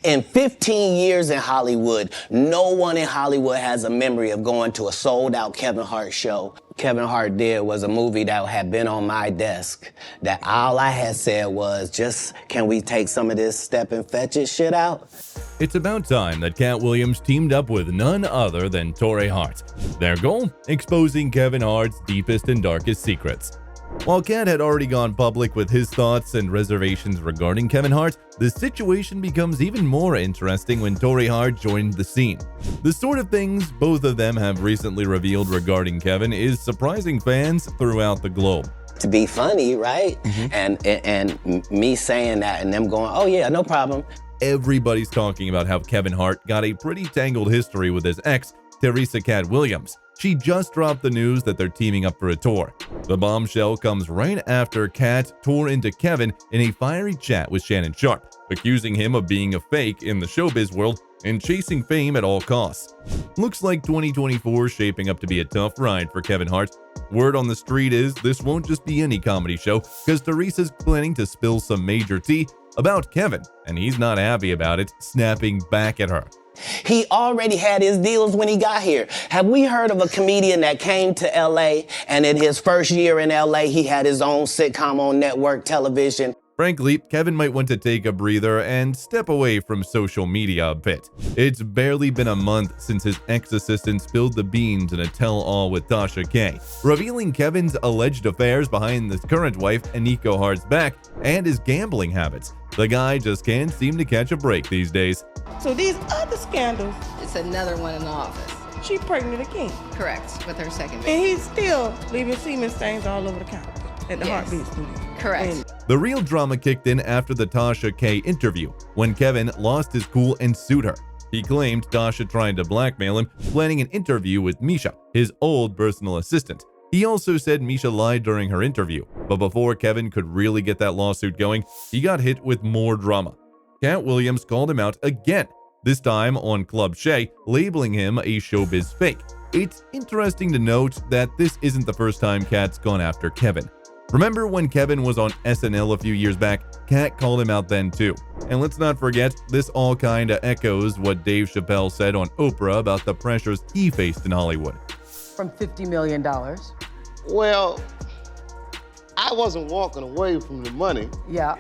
In 15 years in Hollywood, no one in Hollywood has a memory of going to a sold-out Kevin Hart show. Kevin Hart did was a movie that had been on my desk that all I had said was, just, can we take some of this step and fetch it shit out? It's about time that Katt Williams teamed up with none other than Torrei Hart. Their goal? Exposing Kevin Hart's deepest and darkest secrets. While Katt had already gone public with his thoughts and reservations regarding Kevin Hart, the situation becomes even more interesting when Torrei Hart joined the scene. The sort of things both of them have recently revealed regarding Kevin is surprising fans throughout the globe. To be funny, right? And me saying that and them going, oh yeah, no problem. Everybody's talking about how Kevin Hart got a pretty tangled history with his ex, Katt Williams. She just dropped the news that they're teaming up for a tour. The bombshell comes right after Katt tore into Kevin in a fiery chat with Shannon Sharpe, accusing him of being a fake in the showbiz world and chasing fame at all costs. Looks like 2024 is shaping up to be a tough ride for Kevin Hart. Word on the street is this won't just be any comedy show, because Teresa's planning to spill some major tea about Kevin, and he's not happy about it, snapping back at her. He already had his deals when he got here. Have we heard of a comedian that came to LA and in his first year in LA, he had his own sitcom on network television? Frankly, Kevin might want to take a breather and step away from social media a bit. It's barely been a month since his ex-assistant spilled the beans in a tell-all with Tasha K, revealing Kevin's alleged affairs behind his current wife, Aniko Hart's back, and his gambling habits. The guy just can't seem to catch a break these days. So these other scandals, it's another one in the office. She pregnant again. Correct, with her second baby. And he's still leaving semen stains all over the counter at the Heartbeat Studio. Correct. The real drama kicked in after the Tasha K interview, when Kevin lost his cool and sued her. He claimed Tasha tried to blackmail him, planning an interview with Misha, his old personal assistant. He also said Misha lied during her interview, but before Kevin could really get that lawsuit going, he got hit with more drama. Katt Williams called him out again, this time on Club Shay, labeling him a showbiz fake. It's interesting to note that this isn't the first time Katt's gone after Kevin. Remember when Kevin was on SNL a few years back? Katt called him out then too. And let's not forget, this all kinda echoes what Dave Chappelle said on Oprah about the pressures he faced in Hollywood. From $50 million. Well, I wasn't walking away from the money. Yeah.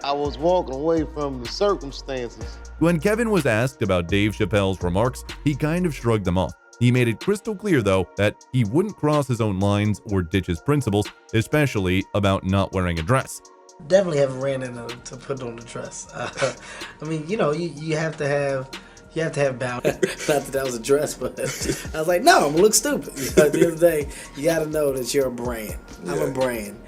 I was walking away from the circumstances. When Kevin was asked about Dave Chappelle's remarks, he kind of shrugged them off. He made it crystal clear, though, that he wouldn't cross his own lines or ditch his principles, especially about not wearing a dress. Definitely haven't ran into to put on the dress. I mean, you know, you have to have boundaries. Not that was a dress, but I was like, no, I'm gonna look stupid. You know, at the end of the day, you got to know that you're a brand. Yeah. I'm a brand.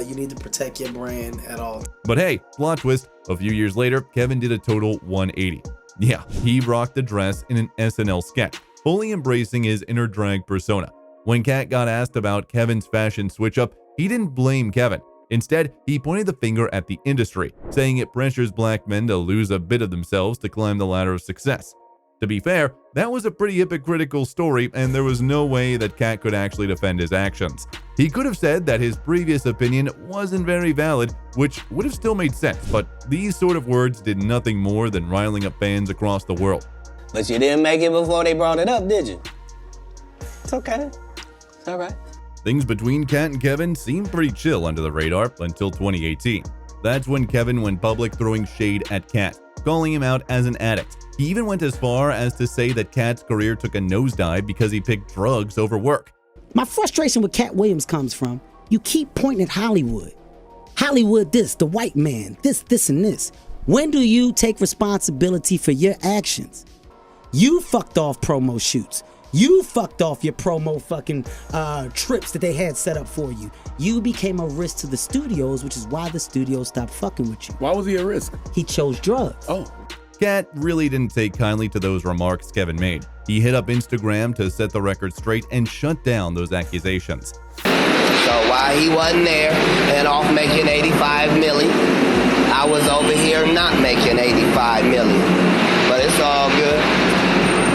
You need to protect your brand at all. But hey, plot twist, a few years later, Kevin did a total 180. Yeah, he rocked the dress in an SNL sketch, fully embracing his inner drag persona. When Katt got asked about Kevin's fashion switch-up, he didn't blame Kevin. Instead, he pointed the finger at the industry, saying it pressures black men to lose a bit of themselves to climb the ladder of success. To be fair, that was a pretty hypocritical story, and there was no way that Katt could actually defend his actions. He could have said that his previous opinion wasn't very valid, which would have still made sense, but these sort of words did nothing more than riling up fans across the world. But you didn't make it before they brought it up, did you? It's okay. It's all right. Things between Katt and Kevin seemed pretty chill under the radar until 2018. That's when Kevin went public throwing shade at Katt, calling him out as an addict. He even went as far as to say that Katt's career took a nosedive because he picked drugs over work. My frustration with Katt Williams comes from, you keep pointing at Hollywood. Hollywood this, the white man, this, and this. When do you take responsibility for your actions? You fucked off promo shoots. You fucked off your promo fucking trips that they had set up for you. You became a risk to the studios, which is why the studios stopped fucking with you. Why was he a risk? He chose drugs. Oh. Katt really didn't take kindly to those remarks Kevin made. He hit up Instagram to set the record straight and shut down those accusations. So while he wasn't there and off making 85 million, I was over here not making 85 million. But it's all good.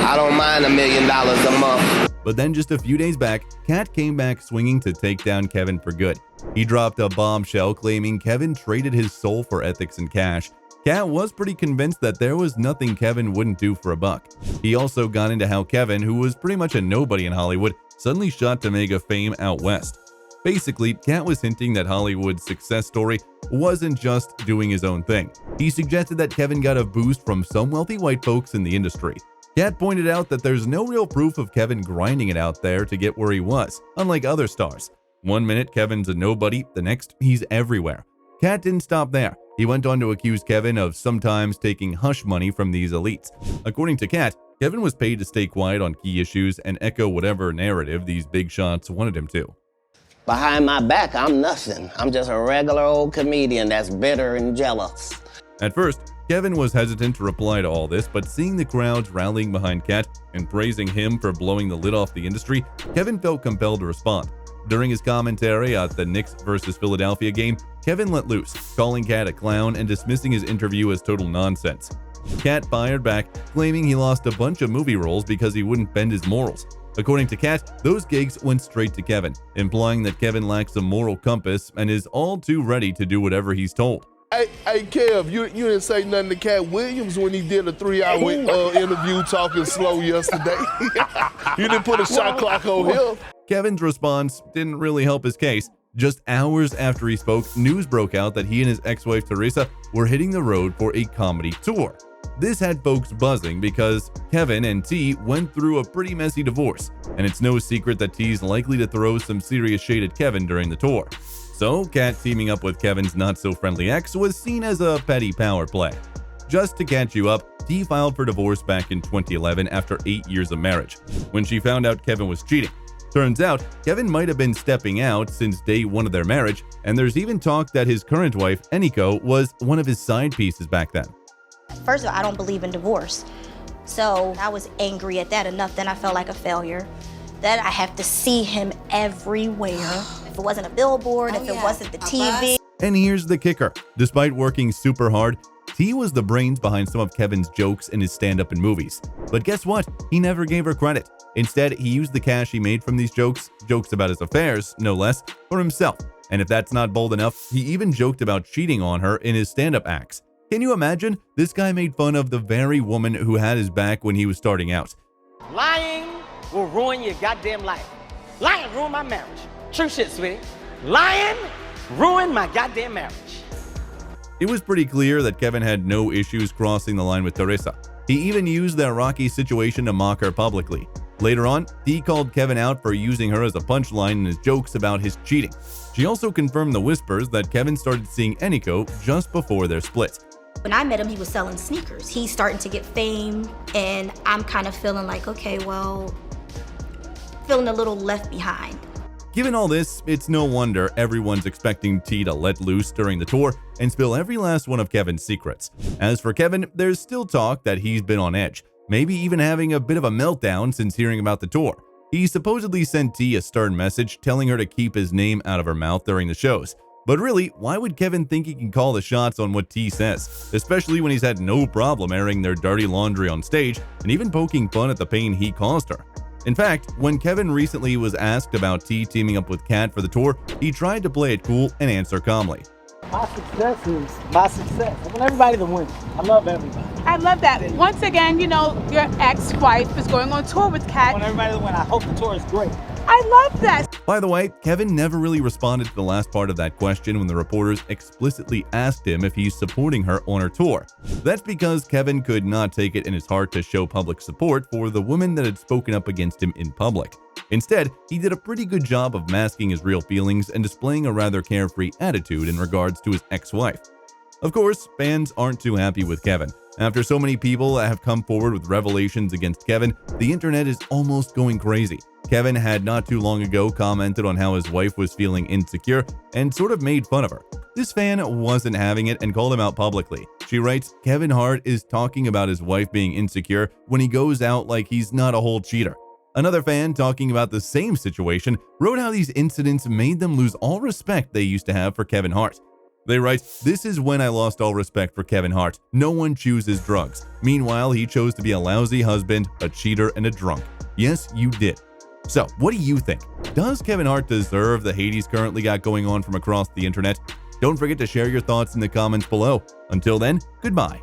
I don't mind $1 million a month. But then just a few days back, Katt came back swinging to take down Kevin for good. He dropped a bombshell claiming Kevin traded his soul for ethics and cash. Katt was pretty convinced that there was nothing Kevin wouldn't do for a buck. He also got into how Kevin, who was pretty much a nobody in Hollywood, suddenly shot to mega fame out west. Basically, Katt was hinting that Hollywood's success story wasn't just doing his own thing. He suggested that Kevin got a boost from some wealthy white folks in the industry. Katt pointed out that there's no real proof of Kevin grinding it out there to get where he was, unlike other stars. One minute Kevin's a nobody, the next he's everywhere. Katt didn't stop there. He went on to accuse Kevin of sometimes taking hush money from these elites. According to Katt, Kevin was paid to stay quiet on key issues and echo whatever narrative these big shots wanted him to. Behind my back, I'm nothing. I'm just a regular old comedian that's bitter and jealous. At first, Kevin was hesitant to reply to all this, but seeing the crowds rallying behind Katt and praising him for blowing the lid off the industry, Kevin felt compelled to respond. During his commentary at the Knicks vs. Philadelphia game, Kevin let loose, calling Katt a clown and dismissing his interview as total nonsense. Katt fired back, claiming he lost a bunch of movie roles because he wouldn't bend his morals. According to Katt, those gigs went straight to Kevin, implying that Kevin lacks a moral compass and is all too ready to do whatever he's told. Hey, Kev, you didn't say nothing to Katt Williams when he did a 3-hour interview talking slow yesterday. You didn't put a shot clock on him. Kevin's response didn't really help his case. Just hours after he spoke, news broke out that he and his ex-wife Teresa were hitting the road for a comedy tour. This had folks buzzing because Kevin and T went through a pretty messy divorce, and it's no secret that T's likely to throw some serious shade at Kevin during the tour. So, Katt teaming up with Kevin's not-so-friendly ex was seen as a petty power play. Just to catch you up, T filed for divorce back in 2011 after 8 years of marriage, when she found out Kevin was cheating. Turns out, Kevin might have been stepping out since day one of their marriage, and there's even talk that his current wife, Eniko, was one of his side pieces back then. First of all, I don't believe in divorce. So I was angry at that enough, then I felt like a failure. That I have to see him everywhere. If it wasn't a billboard, if it wasn't the TV. And here's the kicker. Despite working super hard, T was the brains behind some of Kevin's jokes in his stand-up and movies. But guess what? He never gave her credit. Instead, he used the cash he made from these jokes about his affairs, no less, for himself. And if that's not bold enough, he even joked about cheating on her in his stand-up acts. Can you imagine? This guy made fun of the very woman who had his back when he was starting out. Lying will ruin your goddamn life. Lying ruined my marriage. True shit, sweetie. Lying ruined my goddamn marriage. It was pretty clear that Kevin had no issues crossing the line with Teresa. He even used their rocky situation to mock her publicly. Later on, T called Kevin out for using her as a punchline in his jokes about his cheating. She also confirmed the whispers that Kevin started seeing Eniko just before their split. When I met him, he was selling sneakers. He's starting to get fame, and I'm kind of feeling like, okay, well, feeling a little left behind. Given all this, it's no wonder everyone's expecting T to let loose during the tour and spill every last one of Kevin's secrets. As for Kevin, there's still talk that he's been on edge, maybe even having a bit of a meltdown since hearing about the tour. He supposedly sent T a stern message telling her to keep his name out of her mouth during the shows. But really, why would Kevin think he can call the shots on what T says, especially when he's had no problem airing their dirty laundry on stage and even poking fun at the pain he caused her? In fact, when Kevin recently was asked about T teaming up with Katt for the tour, he tried to play it cool and answer calmly. My success is my success. I want everybody to win. I love everybody. I love that. Once again, you know, your ex-wife is going on tour with I Katt. want everybody to win. I hope the tour is great. I love that. By the way, Kevin never really responded to the last part of that question when the reporters explicitly asked him if he's supporting her on her tour. That's because Kevin could not take it in his heart to show public support for the woman that had spoken up against him in public. Instead, he did a pretty good job of masking his real feelings and displaying a rather carefree attitude in regards to his ex-wife. Of course, fans aren't too happy with Kevin. After so many people have come forward with revelations against Kevin, the internet is almost going crazy. Kevin had not too long ago commented on how his wife was feeling insecure and sort of made fun of her. This fan wasn't having it and called him out publicly. She writes, Kevin Hart is talking about his wife being insecure when he goes out like he's not a whole cheater. Another fan, talking about the same situation, wrote how these incidents made them lose all respect they used to have for Kevin Hart. They write, "This is when I lost all respect for Kevin Hart. No one chooses drugs. Meanwhile, he chose to be a lousy husband, a cheater, and a drunk. Yes, you did." So, what do you think? Does Kevin Hart deserve the hate he's currently got going on from across the internet? Don't forget to share your thoughts in the comments below. Until then, goodbye.